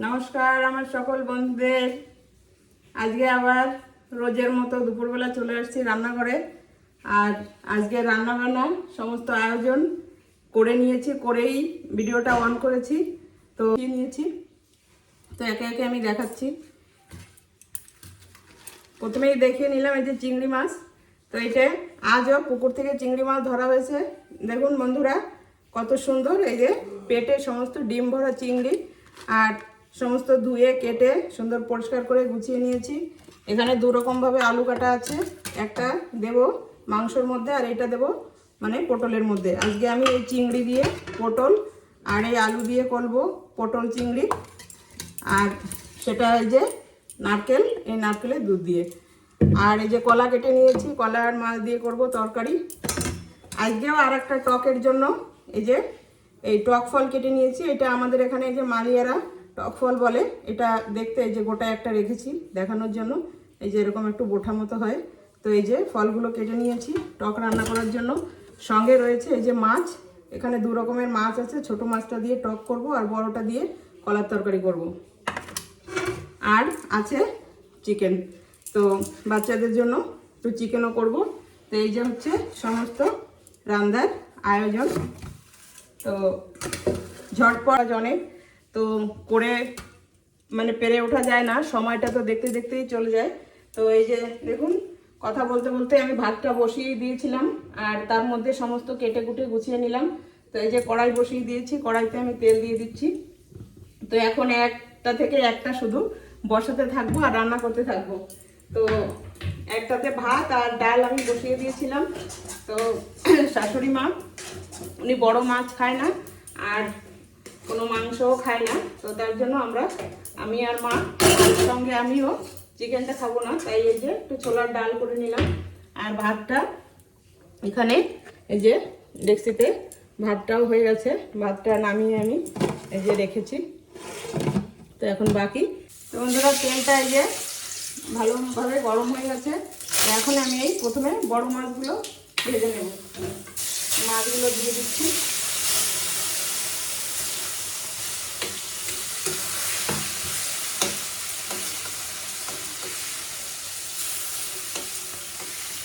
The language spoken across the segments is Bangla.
নমস্কার আমার সকল বন্ধুদের। আজকে আবার রোজের মতো দুপুরবেলা চলে আসছি রান্নাঘরে। আর আজকে রান্নাবান্না সমস্ত আয়োজন করে নিয়েছি, করেই ভিডিওটা অন করেছি। তো নিয়েছি, তো একে একে আমি দেখাচ্ছি। প্রথমেই দেখিয়ে নিলাম এই যে চিংড়ি মাছ। তো এটা আজও পুকুর থেকে চিংড়ি মাছ ধরা হয়েছে। দেখুন বন্ধুরা কত সুন্দর, এই যে পেটে সমস্ত ডিম ভরা চিংড়ি, আর সমস্ত ধুয়ে কেটে সুন্দর পরিষ্কার করে গুছিয়ে নিয়েছি। এখানে দু রকমভাবে আলু কাটা আছে, একটা দেব মাংসর মধ্যে আর এটা দেব মানে পটলের মধ্যে। আজকে আমি এই চিংড়ি দিয়ে পটল আর এই আলু দিয়ে করব পটল চিংড়ি, আর সেটা এই যে নারকেল, এই নারকেলের দুধ দিয়ে। আর এই যে কলা কেটে নিয়েছি, কলা আর মাছ দিয়ে করব তরকারি। আজকেও আর একটা টকের জন্য এই যে এই টক ফল কেটে নিয়েছি। এটা আমাদের এখানে এই যে মালিয়ারা টক ফল বলে। এটা দেখতে এই যে গোটা একটা রেখেছি দেখানোর জন্য, এই যে এরকম একটু বোঠা মতো হয়। তো এই যে ফলগুলো কেটে নিয়েছি টক রান্না করার জন্য। সঙ্গে রয়েছে এই যে মাছ, এখানে দু রকমের মাছ আছে। ছোট মাছটা দিয়ে টক করব আর বড়টা দিয়ে কলার তরকারি করব। আর আছে চিকেন, তো বাচ্চাদের জন্য একটু চিকেনও করব। তো এই যে হচ্ছে সমস্ত রান্নার আয়োজন। তো ঝটপট অনেক, তো করে মানে পেরে ওঠা যায় না, সময়টা তো দেখতে দেখতেই চলে যায়। তো এই যে দেখুন কথা বলতে বলতে আমি ভাতটা বসিয়ে দিয়েছিলাম, আর তার মধ্যে সমস্ত কেটে কুটে গুছিয়ে নিলাম। তো এই যে কড়াই বসিয়ে দিয়েছি, কড়াইতে আমি তেল দিয়ে দিচ্ছি। তো এখন একটা থেকে একটা শুধু বসাতে থাকবো আর রান্না করতে থাকবো। তো একটাতে ভাত আর ডাল আমি বসিয়ে দিয়েছিলাম। তো শাশুড়ি মা উনি বড় মাছ খায় না আর কোনো মাংসও খায় না, তো তার জন্য আমি আর মা, সঙ্গে আমিও চিকেনটা খাবো না, তাই এই যে একটু ছোলার ডাল করে নিলাম। আর ভাতটা এখানে এই যে ডেক্সিতে ভাতটাও হয়ে গেছে, ভাতটা নামিয়ে আমি এই যে রেখেছি। তো এখন বাকি, তো বন্ধুরা তেলটা এই যে ভালোভাবে গরম হয়ে গেছে। এখন আমি এই প্রথমে বড় মাছগুলো ভেজে নেব। মাছগুলো দিয়ে দিচ্ছি।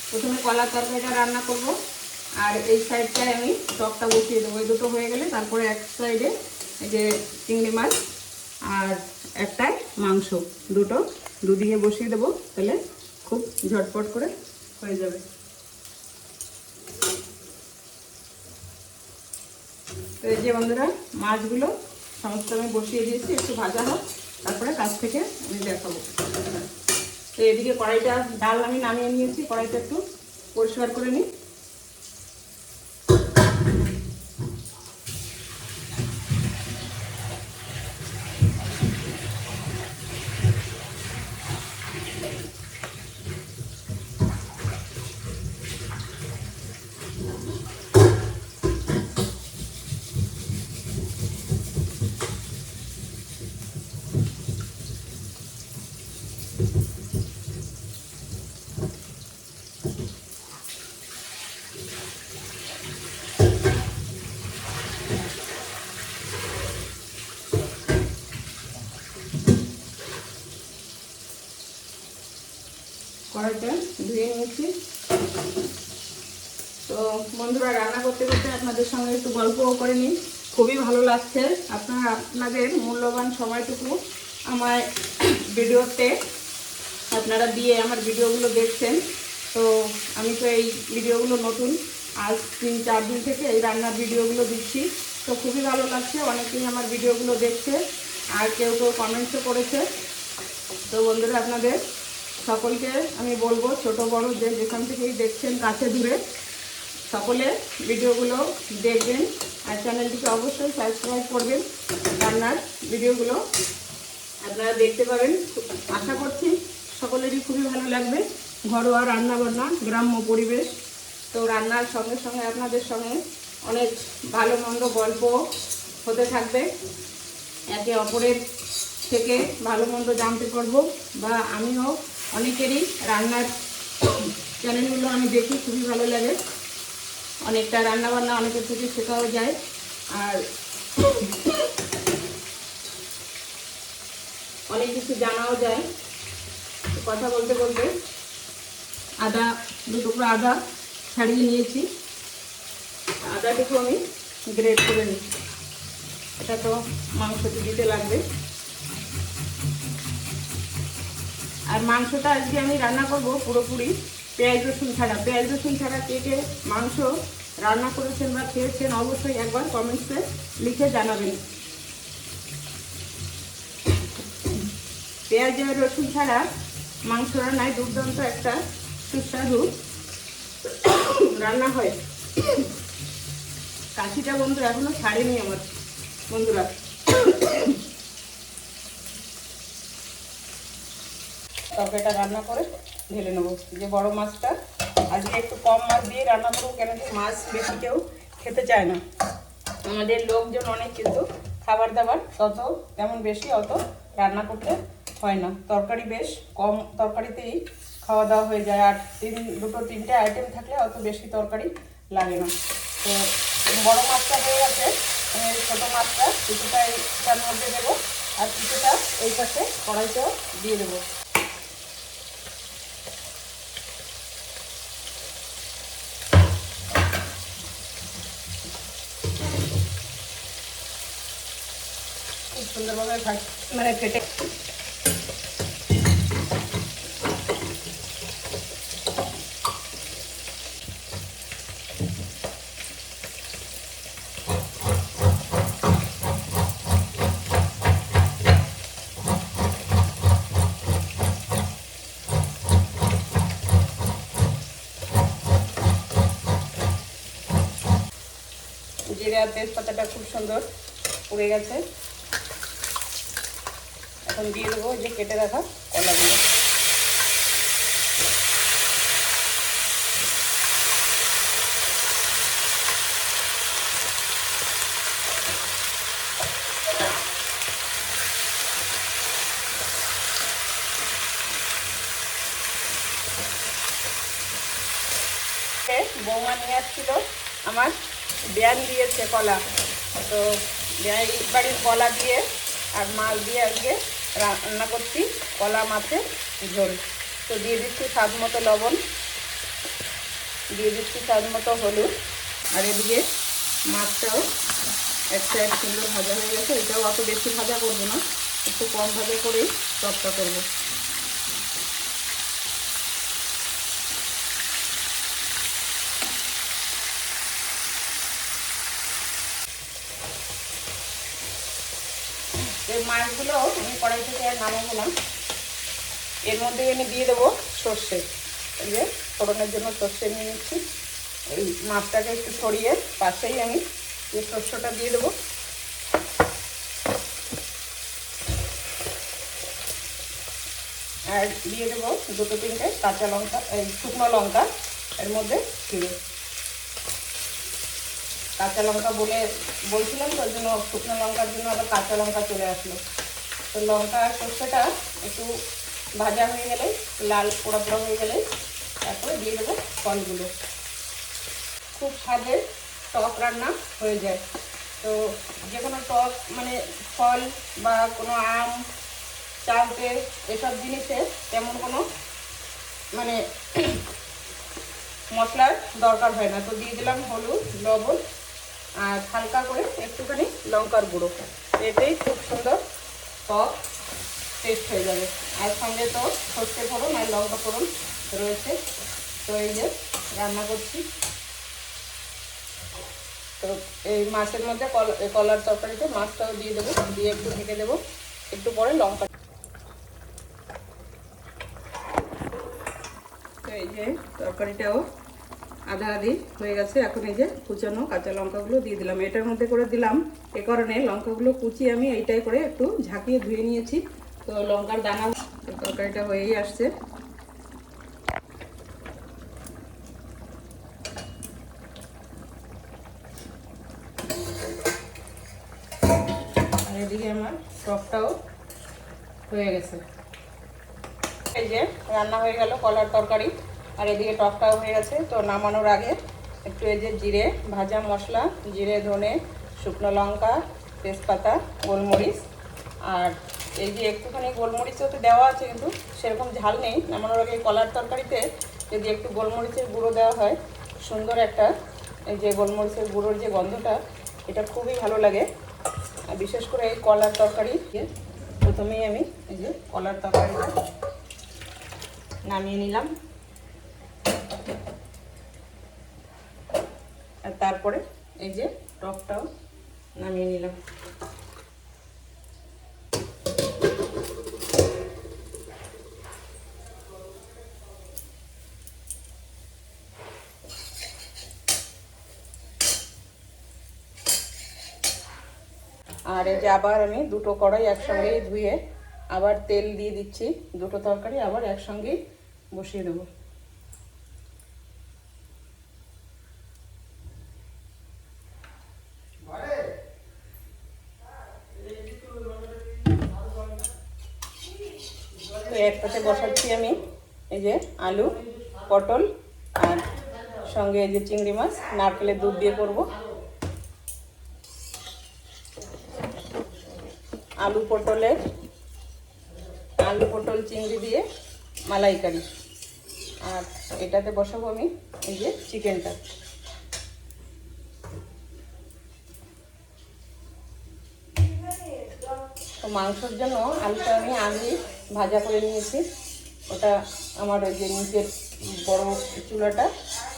প্রথমে কলার তরকারিটা রান্না করব, আর এই সাইডটায় আমি টকটা বসিয়ে দেবো। এই দুটো হয়ে গেলে তারপরে এক সাইডে এই যে চিংড়ি মাছ আর একটাই মাংস, দুটো দুদিকে বসিয়ে দেবো, তাহলে খুব ঝটপট করে হয়ে যাবে। তো এই যে বন্ধুরা মাছগুলো সমস্ত আমি বসিয়ে দিয়েছি, একটু ভাজা হোক, তারপরে কাছ থেকে আমি দেখাবো। তো এদিকে কড়াইটা ডাল আমি নামিয়ে নিয়েছি, কড়াইটা একটু পরিষ্কার করে নিই। কড়াইটা ধুয়ে নিয়েছি। তো বন্ধুরা রান্না করতে করতে আপনাদের সঙ্গে একটু গল্পও করে নিই, খুবই ভালো লাগছে। আপনাদের মূল্যবান সময়টুকু আমার ভিডিওতে আপনারা দিয়ে আমার ভিডিওগুলো দেখছেন। তো আমি তো এই ভিডিওগুলো নতুন, আজ 3-4 দিন থেকে এই রান্নার ভিডিওগুলো দিচ্ছি। তো খুবই ভালো লাগছে, অনেকেই আমার ভিডিওগুলো দেখছে আর কেউ কেউ কমেন্টসও করেছে। তো বন্ধুরা আপনাদের সকলকে আমি বলবো, ছোট বড় যে যেখান থেকেই দেখছেন কাছে দূরে, সকলে ভিডিওগুলো দেখবেন আর চ্যানেলটিকে অবশ্যই সাবস্ক্রাইব করবেন। রান্নার ভিডিওগুলো আপনারা দেখতে পাবেন, আশা করছি সকলেরই খুবই ভালো লাগবে। ঘরোয়া রান্নাবান্না, গ্রাম্য পরিবেশ। তো রান্নার সঙ্গে সঙ্গে আপনাদের সঙ্গে অনেক ভালো মন্দ গল্প হতে থাকবে, একে অপরের থেকে ভালো মন্দ জানতে পারবো। বা আমিও অনেকেরই রান্নার চ্যানেলগুলো আমি দেখি, খুবই ভালো লাগে। অনেকটা রান্নাবান্না অনেকের থেকে শেখাও যায়। আর অনেক কিছু জানাও যায়। কথা বলতে বলতে আদা, 2 টুকরো আদা ছাড়িয়ে নিয়েছি। আদাটুকু আমি গ্রেট করে নিই, এটা তো মাংসতে দিতে লাগবে। আর মাংসটা আজকে আমি রান্না করব পুরোপুরি পেঁয়াজ রসুন ছাড়া। পেঁয়াজ রসুন ছাড়া কে কে মাংস রান্না করেছেন বা খেয়েছেন অবশ্যই একবার কমেন্টসে লিখে জানাবেন। পেঁয়াজ আর রসুন ছাড়া মাংস রান্নায় দুর্দান্ত একটা সুস্বাদু রান্না হয়। কাশিটা বন্ধু এখনো ছাড়েনি আমার বন্ধুরা। তরকারিটা রান্না করে ঢেলে নেবো। যে বড় মাছটা আজকে একটু কম মাছ দিয়ে রান্না করবো, কেন কি মাছ বেশি কেউ খেতে চায় না। আমাদের লোকজন অনেক, কিন্তু খাবার দাবার তত তেমন বেশি অত রান্না করতে হয় না। তরকারি বেশ কম তরকারিতেই খাওয়া দাওয়া হয়ে যায়। আর 2-3টে আইটেম থাকলে অত বেশি তরকারি লাগে না। তো বড় মাছটা হয়ে গেছে, আমি ছোটো মাছটা কিছুটা এইটার মধ্যে দেবো আর কিছুটা এই পাশে কড়াইটাও দিয়ে দেবো। খুব সুন্দরভাবে মানে কেটে জিরে আর তেজপাতাটা খুব সুন্দর পুড়ে গেছে। এখন দিয়ে দেবো যে কেটে রাখা কলাগুলো। বৌমা নিয়ে আসছিল, আমার ব্যান দিয়েছে কলা। তো বাড়ির কলা দিয়ে আর মাছ দিয়ে আজকে রান্না করছি কলা মাছের ঝোল। তো দিয়ে দিচ্ছি স্বাদ মতো লবণ, দিয়ে দিচ্ছি স্বাদ মতো হলুদ। আর এদিকে মাছটাও এক সাইড সুন্দর ভাজা হয়ে গেছে। এটাও অত বেশি ভাজা করবো না, একটু কম ভাজা করেই টকটা করবো। এই মাছগুলো আমি কড়াই থেকে নামাবো না, এর মধ্যে আমি দিয়ে দেবো সর্ষে। এই যে ফোড়নের জন্য সর্ষে নিয়ে নিচ্ছি। এই মাছটাকে একটু সরিয়ে পাশেই আমি এই সর্ষেটা দিয়ে দেবো। আর দিয়ে দেবো 2-3টে কাঁচা লঙ্কা, এই শুকনো লঙ্কা এর মধ্যে ছিল। কাঁচা লঙ্কা বলছিলাম তো, ওই জন্য শুকনো লঙ্কার জন্য আবার কাঁচা লঙ্কা চলে আসলো। তো লঙ্কা আর সর্ষেটা একটু ভাজা হয়ে গেলে, লাল পোড়া পোড়া হয়ে গেলে তারপরে দিয়ে দেবো ফলগুলো। খুব স্বাদের টক রান্না হয়ে যায়। তো যে কোনো টক মানে ফল বা কোনো আম, চালতে এসব জিনিসে তেমন কোনো মানে মশলার দরকার হয় না। তো দিয়ে দিলাম হলুদ, লবণ আর হালকা করে একটুখানি লঙ্কার গুঁড়ো। এতেই খুব সুন্দর টক টেস্ট হয়ে যাবে। আর সঙ্গে তো সর্ষে ফোড়ন আর লঙ্কা ফোড়ন রয়েছে। তো এই যে রান্না করছি। তো এই মাছের মধ্যে কলার তরকারিতে মাছটাও দিয়ে দেবো, দিয়ে একটু ঢেকে দেবো, একটু পরে লঙ্কা। তো এই যে তরকারিটাও আধা আধি হয়ে গেছে। এখন এই যে কুচানো কাঁচা লঙ্কাগুলো দিয়ে দিলাম। এটার মধ্যে করে দিলাম এ কারণে লঙ্কাগুলো কুচিয়ে আমি এইটাই করে একটু ঝাঁকিয়ে ধুয়ে নিয়েছি। তো লঙ্কার দানা তরকারিটা হয়েই আসছে। আর এদিকে আমার টকটাও হয়ে গেছে। এই যে রান্না হয়ে গেল কলার তরকারি, আর এদিকে টকটাও হয়ে গেছে। তো নামানোর আগে একটু এই যে জিরে ভাজা মশলা, জিরে, ধনে, শুকনো লঙ্কা, তেজপাতা, গোলমরিচ আর এই যে একটুখানি গোলমরিচও তো দেওয়া আছে, কিন্তু সেরকম ঝাল নেই। নামানোর আগে কলার তরকারিতে যদি একটু গোলমরিচের গুঁড়ো দেওয়া হয়, সুন্দর একটা এই যে গোলমরিচের গুঁড়োর যে গন্ধটা, এটা খুবই ভালো লাগে। আর বিশেষ করে এই কলার তরকারি, প্রথমেই আমি এই যে কলার তরকারিটা নামিয়ে নিলাম, আর তারপরে এই যে টকটাও নামিয়ে নিলাম। আর এই যে আবার আমি দুটো কড়াই একসঙ্গেই ধুয়ে আবার তেল দিয়ে দিচ্ছি, দুটো তরকারি আবার একসঙ্গেই বসিয়ে দেবো। তো একটাতে বসাচ্ছি আমি এই যে আলু, পটল, আর সঙ্গে এই যে চিংড়ি মাছ নারকেলের দুধ দিয়ে করব। আলু পটল চিংড়ি দিয়ে মালাইকারি। আর এটাতে বসাবো আমি এই যে চিকেনটা। তো মাংসের জন্য আলুটা আমি আগে ভাজা করে নিয়েছি। ওটা আমার ওই যে নিচের বড় চুলাটা,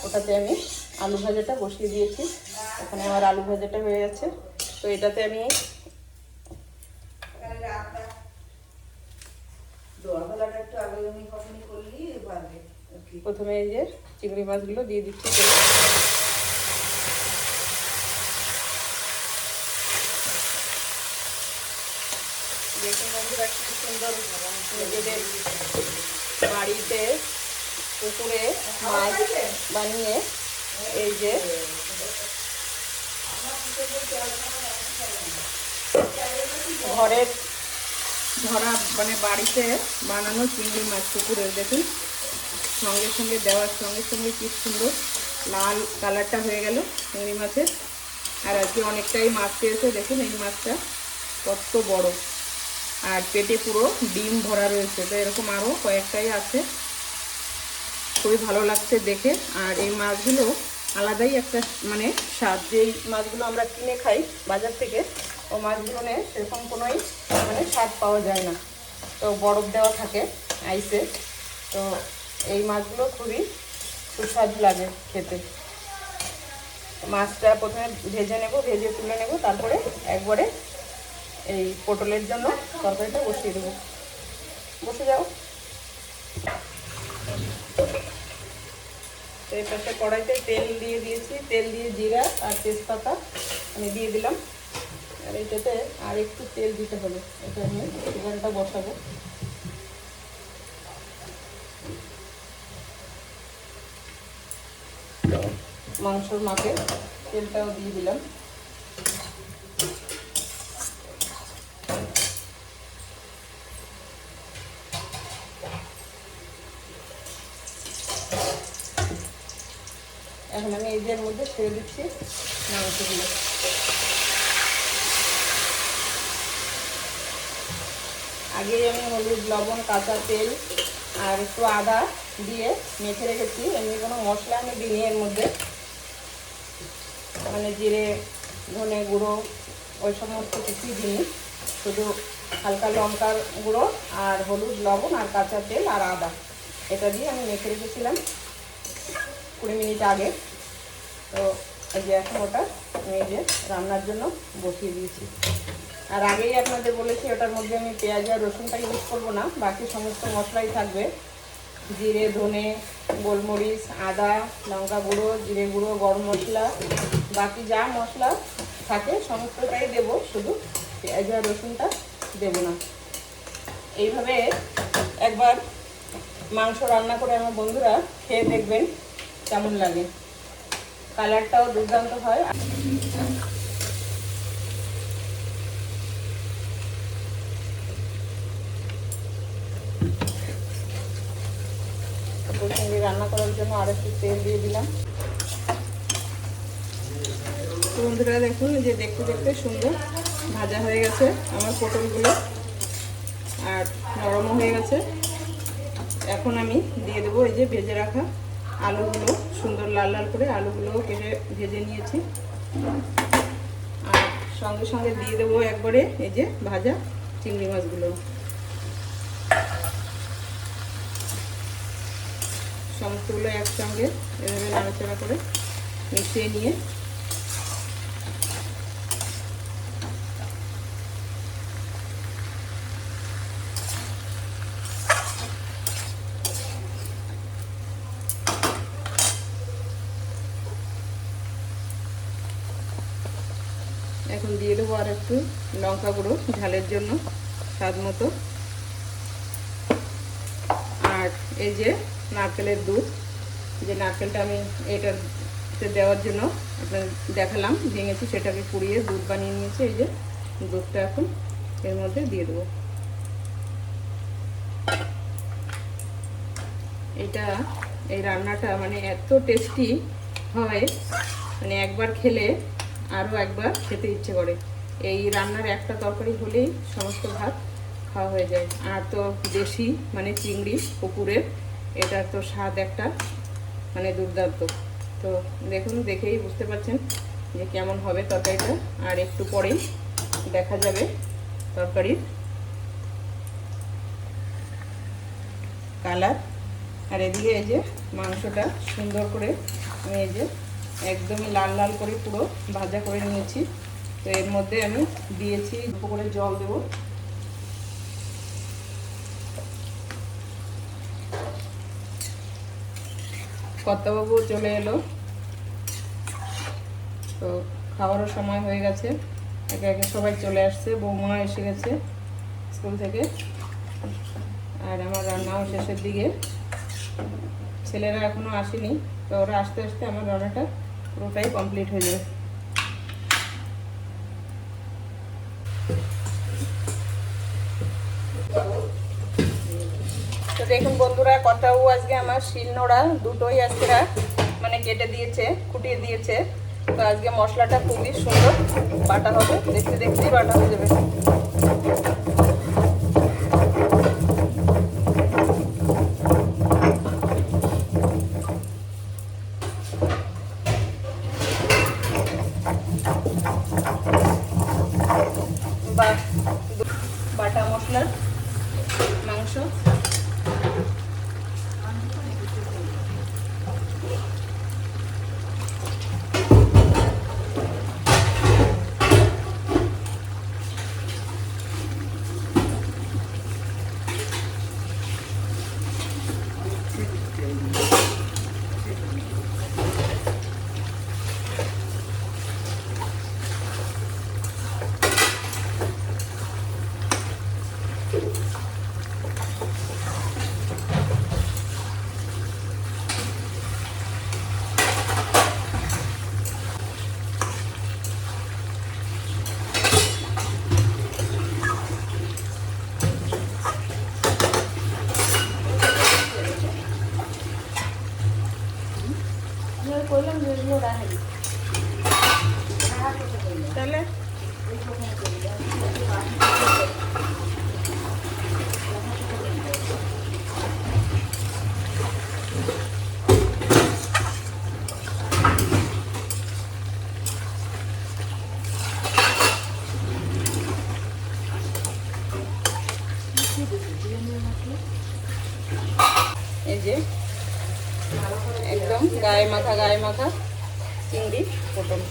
ওটাতে আমি আলু ভাজাটা বসিয়ে দিয়েছি। ওখানে আমার আলু ভাজাটা হয়ে যাচ্ছে। তো এটাতে আমি প্রথমে এই যে চিংড়ি মাছগুলো দিয়ে দিচ্ছি। দেখুন বন্ধুরা, কি সুন্দর নিজেদের বাড়িতে পুকুরে মাছ বানিয়ে এই যে ঘরের ধরা মানে বাড়িতে বানানো চিংড়ি মাছ পুকুরের, দেখুন সঙ্গে সঙ্গে দেওয়ার সঙ্গে সঙ্গে কি সুন্দর লাল কালারটা হয়ে গেল চিংড়ি মাছের। আর আজকে অনেকটাই মাছ পেয়েছে, দেখুন এই মাছটা কত বড়, আর পেটে পুরো ডিম ভরা রয়েছে। তো এরকম আরও কয়েকটাই আছে, খুবই ভালো লাগছে দেখে। আর এই মাছগুলো আলাদাই একটা মানে স্বাদ, যেই মাছগুলো আমরা কিনে খাই বাজার থেকে, ও মাছগুলো সেরকম কোনোই মানে স্বাদ পাওয়া যায় না। তো বরফ দেওয়া থাকে আইসে, তো এই মাছগুলো খুবই সুস্বাদু লাগে খেতে। মাছটা প্রথমে ভেজে নেব, ভেজে তুলে নেব, তারপরে একবারে এই পটলের জন্য তরকারিটা বসিয়ে দেবো। বসে যাও। তো এই পাশে কড়াইতে তেল দিয়ে দিয়েছি, তেল দিয়ে জিরা আর তেজপাতা আমি দিয়ে দিলাম। আর এটাতে আর একটু তেল দিতে হবে, এটা আমি চিকেনটা বসাবো। মাংসর মাপে তেলটাও দিয়ে দিলাম। এখন আমি এই যে মধ্যে ছেড়ে দিচ্ছি মাংসগুলো। আগেই আমি হলুদ, লবণ, কাঁচা তেল আর একটু আদা দিয়ে মেখে রেখেছি। এমনি কোনো মশলা আমি দিইনি এর মধ্যে, মানে জিরে, ধনে গুঁড়ো ওই সমস্ত কিছুই দিইনি। শুধু হালকা লঙ্কার গুঁড়ো আর হলুদ, লবণ আর কাঁচা তেল আর আদা, এটা দিয়ে আমি মেখে রেখেছিলাম 20 মিনিট আগে। তো এই যে এখন ওটা আমি এই যে রান্নার জন্য বসিয়ে দিয়েছি। আর আগেই আপনাদের বলেছি ওটার মধ্যে আমি পেঁয়াজ আর রসুনটা ইউজ করবো না, বাকি সমস্ত মশলাই থাকবে। জিরে, ধনে, গোলমরিচ, আদা, লঙ্কা গুঁড়ো, জিরে গুঁড়ো, গরম মশলা, বাকি যা মশলা থাকে সমস্তটাই দেবো, শুধু পেঁয়াজ আর রসুনটা দেবো না। এইভাবে একবার মাংস রান্না করে আমার বন্ধুরা খেয়ে দেখবেন কেমন লাগে। কালারটাও দুর্দান্ত হয়। চিংড়ি রান্না করার জন্য আর একটু তেল দিয়ে দিলাম। বন্ধুরা দেখুন যে দেখতে দেখতে সুন্দর ভাজা হয়ে গেছে আমার পটলগুলো। নরমও হয়ে গেছে। এখন আমি দিয়ে দেবো এই যে ভেজে রাখা আলুগুলো, সুন্দর লাল লাল করে আলুগুলোও কেটে ভেজে নিয়েছি। আর সঙ্গে সঙ্গে দিয়ে দেবো একবারে এই যে ভাজা চিংড়ি মাছগুলো। সমস্তগুলো একসঙ্গে এভাবে নাড়াচাড়া করে মিশিয়ে নিয়ে এখন দিয়ে দেবো আর একটু লঙ্কা গুঁড়ো ঝালের জন্য স্বাদ মতো। আর এই যে নারকেলের দুধ, যে নারকেলটা আমি এটাতে দেওয়ার জন্য আপনার দেখালাম ভেঙেছি, সেটাকে পুড়িয়ে দুধ বানিয়ে নিয়েছি। এই যে দুধটা এখন এর মধ্যে দিয়ে দেবো। এই রান্নাটা মানে এত টেস্টি হয়, মানে একবার খেলে আরও একবার খেতে ইচ্ছে করে। এই রান্নার একটা তরকারি হলেই সমস্ত ভাত খাওয়া হয়ে যায়। আর তো দেশি মানে চিংড়ি পুকুরের, এটার তো স্বাদ একটা মানে দুর্দান্ত। তো দেখুন, দেখেই বুঝতে পারছেন যে কেমন হবে তরকারিটা। আর একটু পরেই দেখা যাবে তরকারির কালার। আর এদিকে এই যে মাংসটা সুন্দর করে আমি এই যে একদমই লাল লাল করে পুরো ভাজা করে নিয়েছি। তো এর মধ্যে আমি দিয়েছি অল্প করে জল দেবো। কর্তাবাবু চলে এলো, তো খাওয়ারও সময় হয়ে গেছে। একে একে সবাই চলে আসছে, বৌমা এসে গেছে স্কুল থেকে। আর আমার রান্নাও শেষের দিকে, ছেলেরা এখনো আসেনি। তো ওরা আস্তে আস্তে আমার রান্নাটা পুরোটাই কমপ্লিট হয়ে যাবে। তো দেখুন বন্ধুরা, কর্তাবাবু আজকে আমার শিলনোড়া দুটোই আজকে মানে কেটে দিয়েছে, কুটিয়ে দিয়েছে। তো আজকে মশলাটা খুবই সুন্দর বাটা হবে, দেখতে দেখতেই বাটা হয়ে যাবে। বাটা মশলার মাংস তাহলে এই যে একদম গায়ে মাখা চিংড়ি পটল।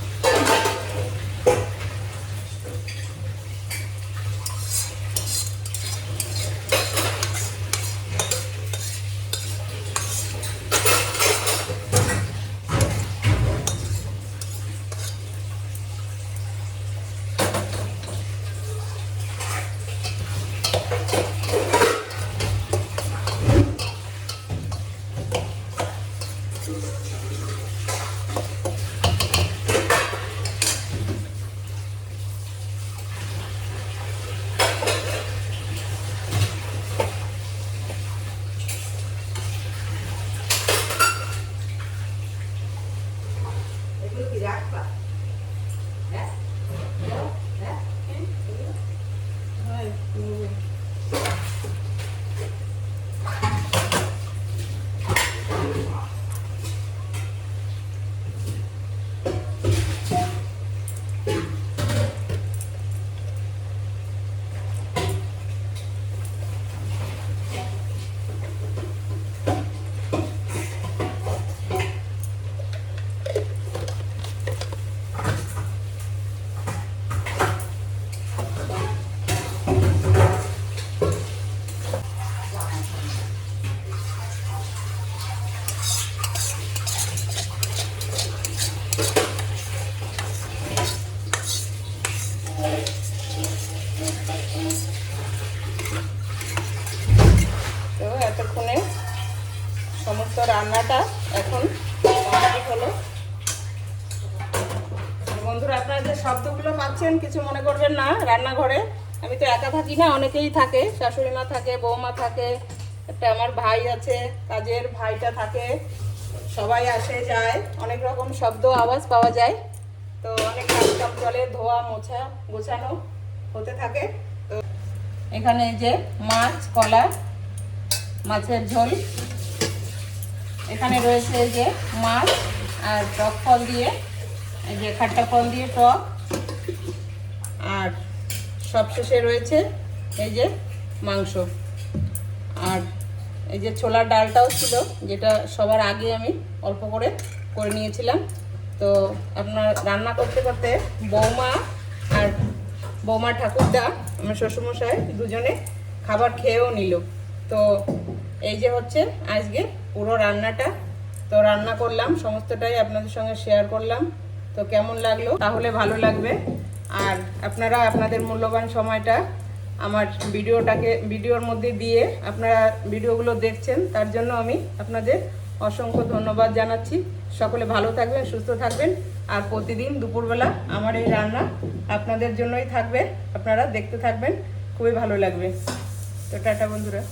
রান্নাটা এখন কমপ্লিট হলো। বন্ধুরা, আপনারা যে শব্দগুলো পাচ্ছেন কিছু মনে করবেন না। রান্নাঘরে আমি তো একা থাকি না, অনেকেই থাকে, শাশুড়ি মা থাকে, বৌমা থাকে, একটা আমার ভাই আছে, কাজের ভাইটা থাকে, সবাই আসে যায়, অনেক রকম শব্দ আওয়াজ পাওয়া যায়। তো অনেক কাজ কাম চলে, ধোয়া মোছা গোছানো হতে থাকে। তো এখানে এই যে মাছ, কলা, মাছের ঝোল, এখানে রয়েছে এই যে মাছ আর টক ফল দিয়ে, এই যে খাট্টা ফল দিয়ে টক, আর সবশেষে রয়েছে এই যে মাংস। আর এই যে ছোলার ডালটাও ছিল, যেটা সবার আগে আমি অল্প করে করে নিয়েছিলাম। তো আপনার রান্না করতে করতে বৌমা আর বৌমার ঠাকুরদা, আমার শ্বশুরমশাই, দুজনে খাবার খেয়েও নিল। তো এই যে হচ্ছে আজকে পুরো রান্নাটা। তো রান্না করলাম, সমস্তটাই আপনাদের সঙ্গে শেয়ার করলাম। তো কেমন লাগলো তাহলে ভালো লাগবে। আর আপনারা আপনাদের মূল্যবান সময়টা আমার ভিডিওর মধ্যে দিয়ে আপনারা ভিডিওগুলো দেখছেন, তার জন্য আমি আপনাদের অসংখ্য ধন্যবাদ জানাচ্ছি। সকলে ভালো থাকবেন, সুস্থ থাকবেন। আর প্রতিদিন দুপুরবেলা আমার এই রান্না আপনাদের জন্যই থাকবে, আপনারা দেখতে থাকবেন, খুবই ভালো লাগবে। তো টাটা বন্ধুরা।